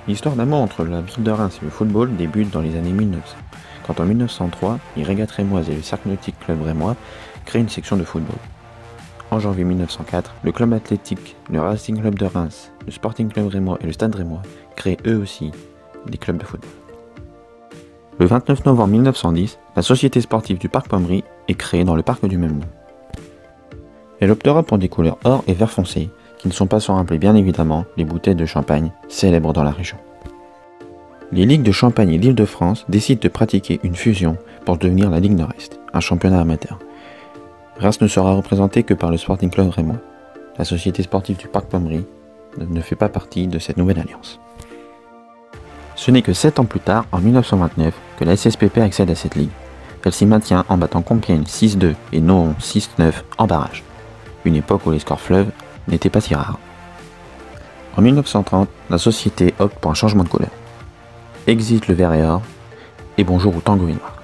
L'histoire d'amour entre la ville de Reims et le football débute dans les années 1900, quand en 1903, les Régates Rémoises et le Cercle Nautique Club Rémois créent une section de football. En janvier 1904, le club athlétique, le Racing Club de Reims, le Sporting Club Rémois et le Stade Rémois créent eux aussi des clubs de football. Le 29 novembre 1910, la Société sportive du Parc Pommery est créée dans le parc du même nom. Elle optera pour des couleurs or et vert foncé, qui ne sont pas sans rappeler bien évidemment les bouteilles de champagne célèbres dans la région. Les ligues de Champagne et d'Île-de-France décident de pratiquer une fusion pour devenir la Ligue Nord-Est, un championnat amateur. Reims ne sera représenté que par le Sporting Club Rémois. La Société sportive du Parc Pommery ne fait pas partie de cette nouvelle alliance. Ce n'est que 7 ans plus tard, en 1929, que la SSPP accède à cette ligue. Elle s'y maintient en battant Compiègne 6-2 et Nohon 6-9 en barrage. Une époque où les scores fleuves n'étaient pas si rares. En 1930, la société opte pour un changement de couleur. Exit le vert et or, et bonjour au tango et noir.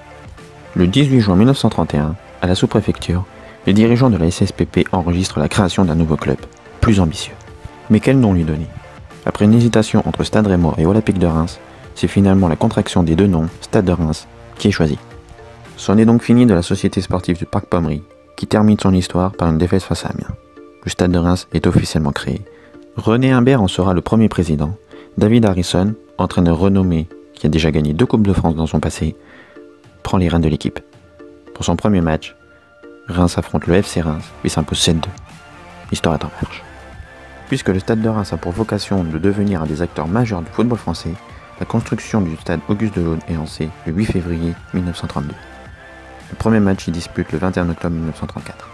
Le 18 juin 1931, à la sous-préfecture, les dirigeants de la SSPP enregistrent la création d'un nouveau club, plus ambitieux. Mais quel nom lui donner? Après une hésitation entre Stade Rémois et Olympique de Reims, c'est finalement la contraction des deux noms, Stade de Reims, qui est choisie. C'en est donc fini de la Société sportive du Parc Pommery, qui termine son histoire par une défaite face à Amiens. Le Stade de Reims est officiellement créé. René Imbert en sera le premier président. David Harrison, entraîneur renommé qui a déjà gagné 2 Coupes de France dans son passé, prend les rênes de l'équipe. Pour son premier match, Reims affronte le FC Reims et s'impose 7-2. L'histoire est en marche. Puisque le Stade de Reims a pour vocation de devenir un des acteurs majeurs du football français, la construction du stade Auguste Delaune est lancée le 8 février 1932. Le premier match y dispute le 21 octobre 1934.